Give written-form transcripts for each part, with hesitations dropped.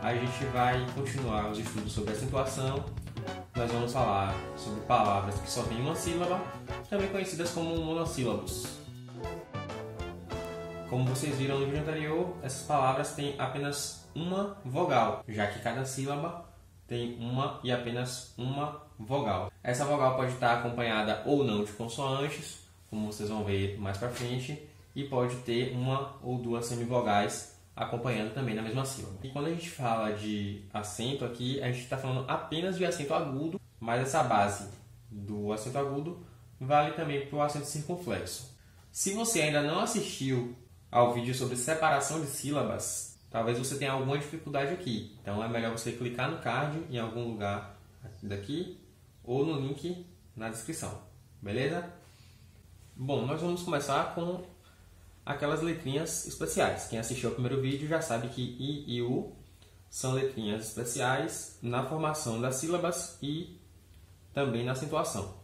a gente vai continuar os estudos sobre acentuação. Nós vamos falar sobre palavras que só têm uma sílaba, também conhecidas como monossílabos. Como vocês viram no vídeo anterior, essas palavras têm apenas uma vogal, já que cada sílaba tem uma e apenas uma vogal. Essa vogal pode estar acompanhada ou não de consoantes, como vocês vão ver mais para frente, e pode ter uma ou duas semivogais acompanhando também na mesma sílaba. E quando a gente fala de acento aqui, a gente está falando apenas de acento agudo, mas essa base do acento agudo vale também para o acento circunflexo. Se você ainda não assistiu ao vídeo sobre separação de sílabas, talvez você tenha alguma dificuldade aqui. Então é melhor você clicar no card em algum lugar daqui ou no link na descrição. Beleza? Bom, nós vamos começar com aquelas letrinhas especiais. Quem assistiu ao primeiro vídeo já sabe que I e U são letrinhas especiais na formação das sílabas e também na acentuação.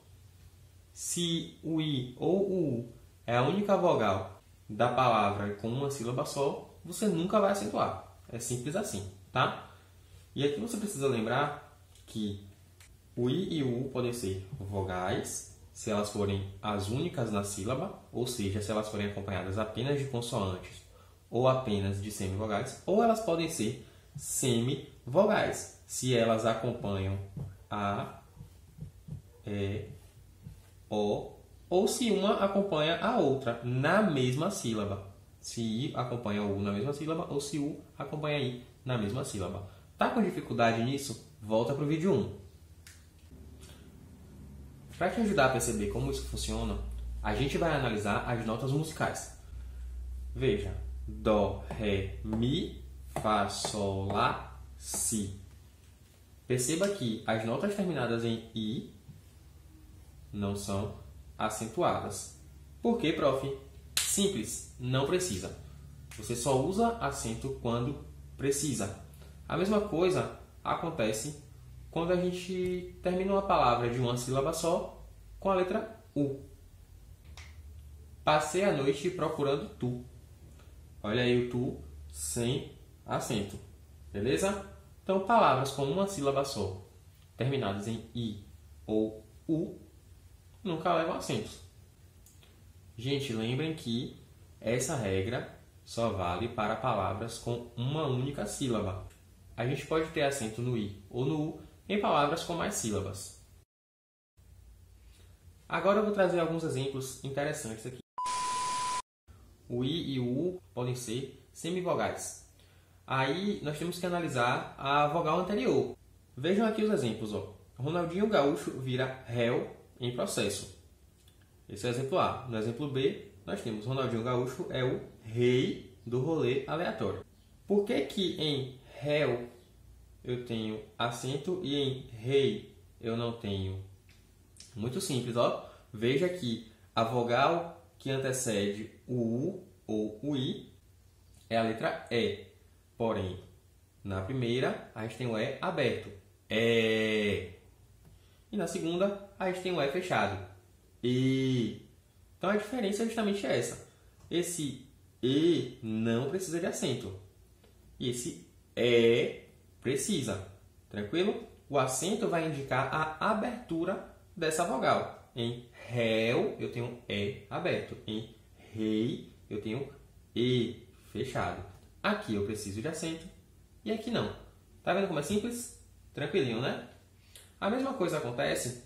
Se o I ou o U é a única vogal da palavra com uma sílaba só, você nunca vai acentuar. É simples assim, tá? E aqui você precisa lembrar que o I e o U podem ser vogais, se elas forem as únicas na sílaba, ou seja, se elas forem acompanhadas apenas de consoantes ou apenas de semivogais, ou elas podem ser semivogais, se elas acompanham A, E, O, ou se uma acompanha a outra na mesma sílaba. Se I acompanha o U na mesma sílaba, ou se U acompanha I na mesma sílaba. Tá com dificuldade nisso? Volta para o vídeo 1. Para te ajudar a perceber como isso funciona, a gente vai analisar as notas musicais. Veja, Dó, Ré, Mi, Fá, Sol, Lá, Si. Perceba que as notas terminadas em I não são acentuadas. Por quê, prof? Simples, não precisa. Você só usa acento quando precisa. A mesma coisa acontece quando a gente termina uma palavra de uma sílaba só com a letra U. Passei a noite procurando tu. Olha aí o tu sem acento. Beleza? Então, palavras com uma sílaba só, terminadas em I ou U, nunca levam acentos. Gente, lembrem que essa regra só vale para palavras com uma única sílaba. A gente pode ter acento no I ou no U em palavras com mais sílabas. Agora eu vou trazer alguns exemplos interessantes aqui. O I e o U podem ser semivogais. Aí nós temos que analisar a vogal anterior. Vejam aqui os exemplos. Ronaldinho Gaúcho vira réu em processo. Esse é o exemplo A. No exemplo B, nós temos Ronaldinho Gaúcho é o rei do rolê aleatório. Por que que em réu eu tenho acento e em rei eu não tenho? Muito simples, ó. Veja que a vogal que antecede o U ou o I é a letra E. Porém, na primeira, a gente tem o E aberto. E na segunda, a gente tem o E fechado. E. Então a diferença é justamente essa. Esse E não precisa de acento. E esse E precisa. Tranquilo? O acento vai indicar a abertura dessa vogal. Em réu, eu tenho E aberto. Em rei, eu tenho E fechado. Aqui eu preciso de acento e aqui não. Tá vendo como é simples? Tranquilinho, né? A mesma coisa acontece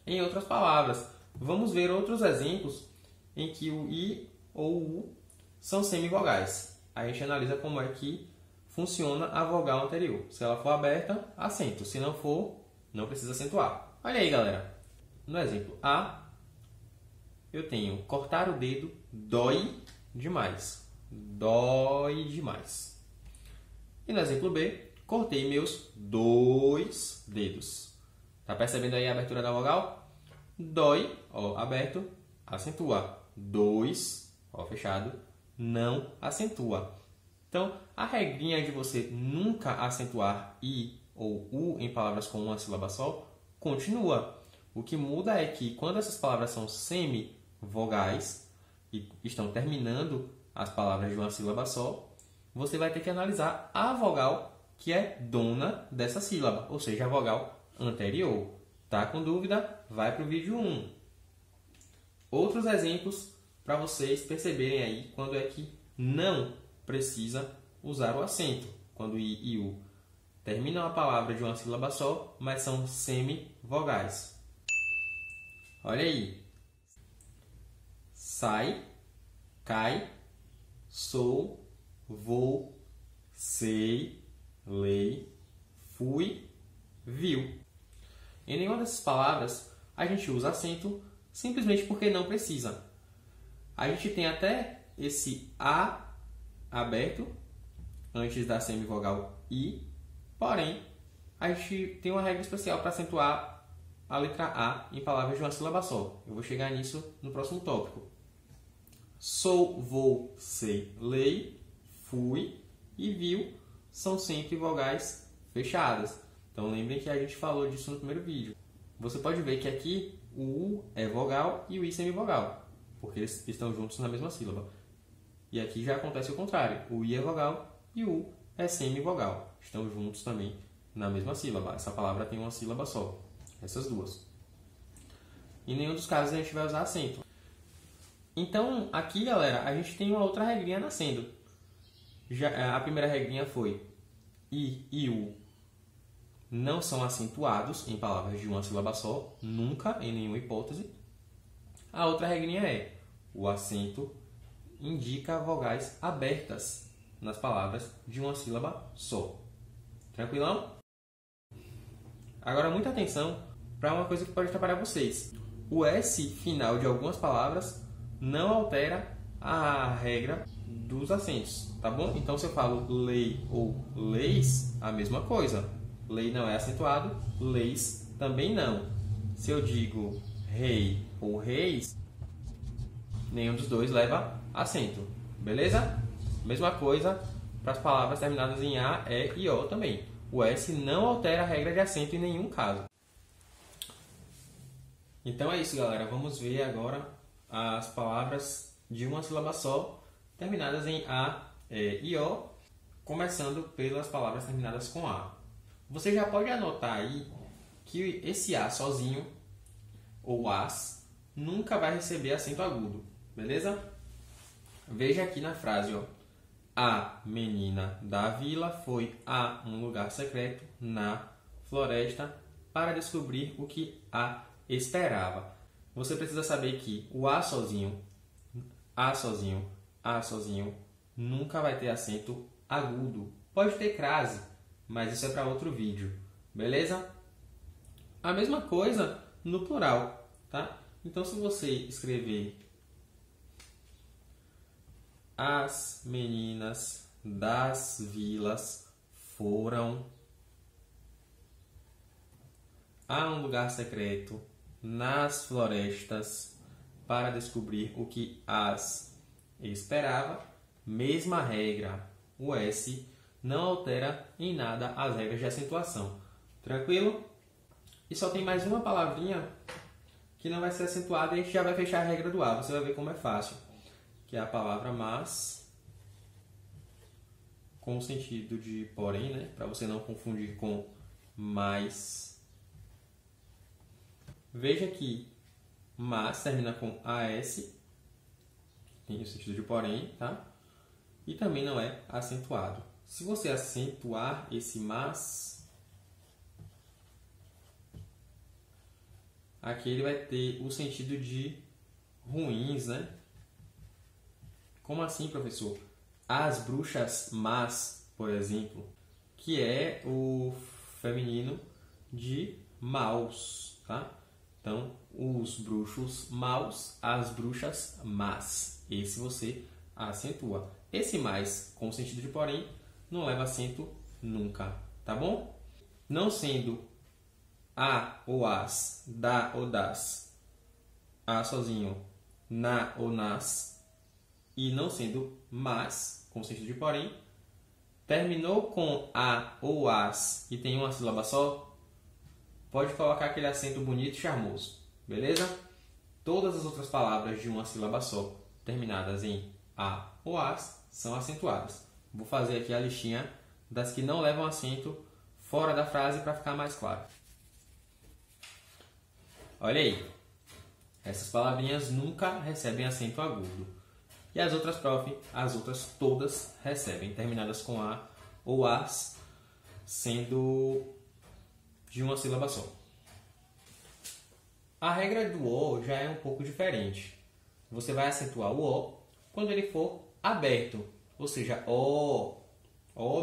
em outras palavras. Vamos ver outros exemplos em que o I ou o U são semivogais. Aí a gente analisa como é que funciona a vogal anterior. Se ela for aberta, acento. Se não for, não precisa acentuar. Olha aí, galera. No exemplo A, eu tenho cortar o dedo dói demais. Dói demais. E no exemplo B, cortei meus 2 dedos. Tá percebendo aí a abertura da vogal? Dói, ó, aberto, acentua. 2, ó, fechado, não acentua. Então, a regrinha de você nunca acentuar I ou U em palavras com uma sílaba só continua. O que muda é que quando essas palavras são semivogais e estão terminando as palavras de uma sílaba só, você vai ter que analisar a vogal que é dona dessa sílaba, ou seja, a vogal anterior. Tá com dúvida? Vai para o vídeo 1. Outros exemplos para vocês perceberem aí quando é que não precisa usar o acento. Quando I e U terminam a palavra de uma sílaba só, mas são semivogais. Olha aí. Sai, cai, sou, vou, sei, lei, fui, viu. Em nenhuma dessas palavras a gente usa acento simplesmente porque não precisa. A gente tem até esse A aberto antes da semivogal I, porém a gente tem uma regra especial para acentuar a letra A em palavras de uma sílaba só. Eu vou chegar nisso no próximo tópico. Sou, vou, sei, lei, fui e viu são sempre vogais fechadas. Então lembrem que a gente falou disso no primeiro vídeo. Você pode ver que aqui o U é vogal e o I semivogal, porque eles estão juntos na mesma sílaba. E aqui já acontece o contrário. O I é vogal e o U é semivogal. Estão juntos também na mesma sílaba. Essa palavra tem uma sílaba só. Essas duas. Em nenhum dos casos a gente vai usar acento. Então, aqui, galera, a gente tem uma outra regrinha nascendo. A primeira regrinha foi I e U não são acentuados em palavras de uma sílaba só, nunca, em nenhuma hipótese. A outra regrinha é: o acento indica vogais abertas nas palavras de uma sílaba só. Tranquilão? Agora, muita atenção para uma coisa que pode atrapalhar vocês. O S final de algumas palavras não altera a regra dos acentos, tá bom? Então, se eu falo lei ou leis, a mesma coisa. Lei não é acentuado, leis também não. Se eu digo rei ou reis, nenhum dos dois leva acento, beleza? Mesma coisa para as palavras terminadas em A, E e O também. O S não altera a regra de acento em nenhum caso. Então é isso, galera. Vamos ver agora as palavras de uma sílaba só, terminadas em A, E e O, começando pelas palavras terminadas com A. Você já pode anotar aí que esse A sozinho, ou As, nunca vai receber acento agudo, beleza? Veja aqui na frase, ó. A menina da vila foi a um lugar secreto na floresta para descobrir o que a esperava. Você precisa saber que o A sozinho, A sozinho, A sozinho, nunca vai ter acento agudo. Pode ter crase, mas isso é para outro vídeo, beleza? A mesma coisa no plural, tá? Então, se você escrever as meninas das vilas foram a um lugar secreto nas florestas para descobrir o que as esperava. Mesma regra, o S não altera em nada as regras de acentuação. Tranquilo? E só tem mais uma palavrinha que não vai ser acentuada e a gente já vai fechar a regra do A. Você vai ver como é fácil. Que é a palavra mas, com o sentido de porém, né? Para você não confundir com mais. Veja que mas termina com AS, tem o sentido de porém, tá? E também não é acentuado. Se você acentuar esse mas, aqui ele vai ter o sentido de ruins, né? Como assim, professor? As bruxas más, por exemplo, que é o feminino de maus, tá? Então, os bruxos maus, as bruxas más. Esse você acentua. Esse mais, com o sentido de porém, não leva acento nunca, tá bom? Não sendo a ou as, da ou das, a sozinho, na ou nas, e não sendo mas, com sentido de porém, terminou com a ou as e tem uma sílaba só, pode colocar aquele acento bonito e charmoso, beleza? Todas as outras palavras de uma sílaba só, terminadas em a ou as, são acentuadas. Vou fazer aqui a listinha das que não levam acento fora da frase para ficar mais claro. Olha aí. Essas palavrinhas nunca recebem acento agudo. E as outras, prof, as outras todas recebem, terminadas com A ou As, sendo de uma sílaba só. A regra do O já é um pouco diferente. Você vai acentuar o O quando ele for aberto, ou seja, O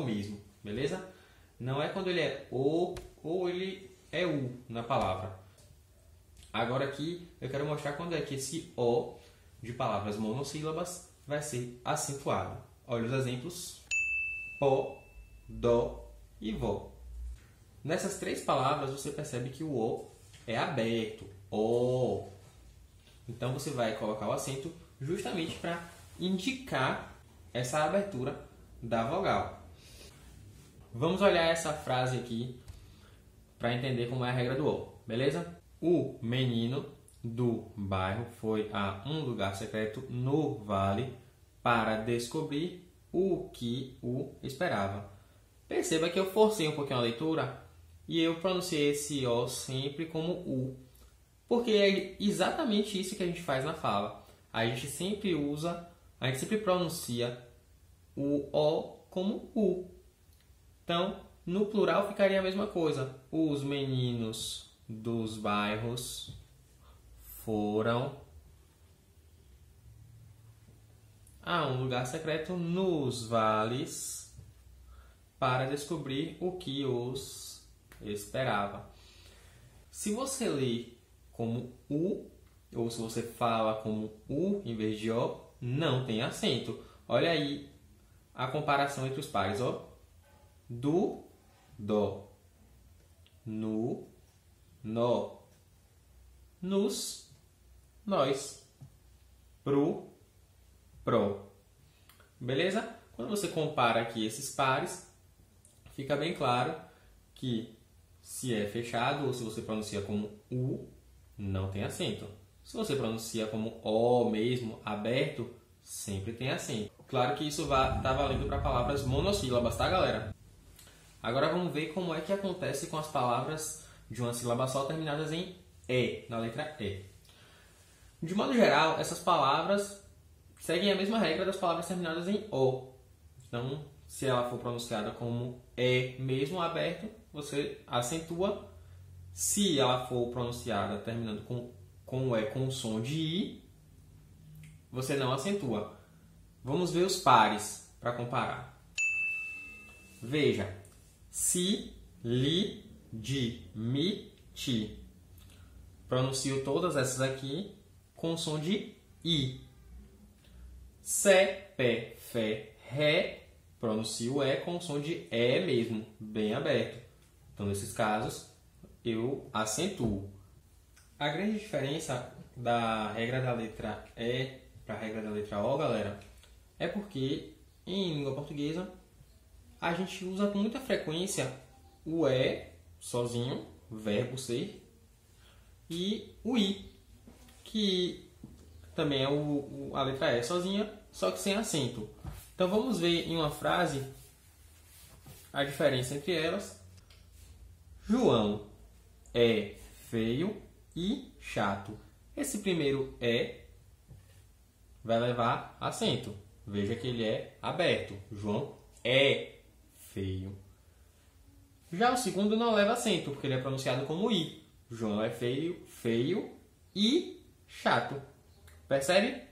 mesmo, beleza? Não é quando ele é O ou ele é U na palavra. Agora aqui eu quero mostrar quando é que esse O de palavras monossílabas vai ser acentuado. Olha os exemplos: Pó, Dó e Vó. Nessas três palavras você percebe que o O é aberto, O. Então você vai colocar o acento justamente para indicar essa abertura da vogal. Vamos olhar essa frase aqui para entender como é a regra do O, beleza? O menino do bairro foi a um lugar secreto no vale para descobrir o que o esperava. Perceba que eu forcei um pouquinho a leitura e eu pronunciei esse O sempre como U, porque é exatamente isso que a gente faz na fala. A gente sempre pronuncia o O como U. Então, no plural ficaria a mesma coisa. Os meninos dos bairros foram a um lugar secreto nos vales para descobrir o que os esperava. Se você lê como U, ou se você fala como U em vez de O, não tem acento. Olha aí a comparação entre os pares, ó. Do, dó. No, nó. Nos, nós. Pro, pró. Beleza? Quando você compara aqui esses pares, fica bem claro que se é fechado ou se você pronuncia como U, não tem acento. Se você pronuncia como O mesmo, aberto, sempre tem acento. Claro que isso está valendo para palavras monossílabas, tá, galera? Agora vamos ver como é que acontece com as palavras de uma sílaba só terminadas em E, na letra E. De modo geral, essas palavras seguem a mesma regra das palavras terminadas em O. Então, se ela for pronunciada como E mesmo aberto, você acentua. Se ela for pronunciada terminando com E com o som de I, você não acentua. Vamos ver os pares para comparar. Veja: si, li, di, mi, ti. Pronuncio todas essas aqui com o som de I. Se, pé, fé, ré. Pronuncio E com o som de E mesmo, bem aberto. Então, nesses casos, eu acentuo. A grande diferença da regra da letra E para a regra da letra O, galera, é porque em língua portuguesa a gente usa com muita frequência o E sozinho, verbo ser, e o I, que também é a letra E sozinha, só que sem acento. Então vamos ver em uma frase a diferença entre elas. João é feio e chato. Esse primeiro é vai levar acento. Veja que ele é aberto. João é feio. Já o segundo não leva acento, porque ele é pronunciado como I. João é feio e chato. Percebe?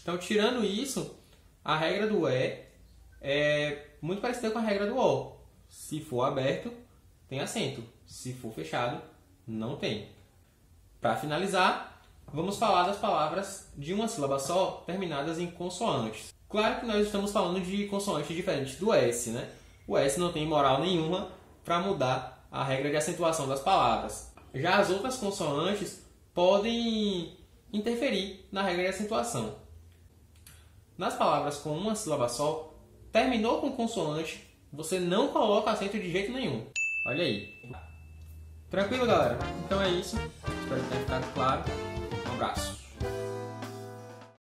Então, tirando isso, a regra do E é muito parecida com a regra do O. Se for aberto, tem acento. Se for fechado, não tem. Para finalizar, vamos falar das palavras de uma sílaba só terminadas em consoantes. Claro que nós estamos falando de consoantes diferentes do S, né? O S não tem moral nenhuma para mudar a regra de acentuação das palavras. Já as outras consoantes podem interferir na regra de acentuação. Nas palavras com uma sílaba só, terminou com consoante, você não coloca acento de jeito nenhum. Olha aí. Tranquilo, galera? Então é isso. Espero que tenha ficado claro. Um abraço.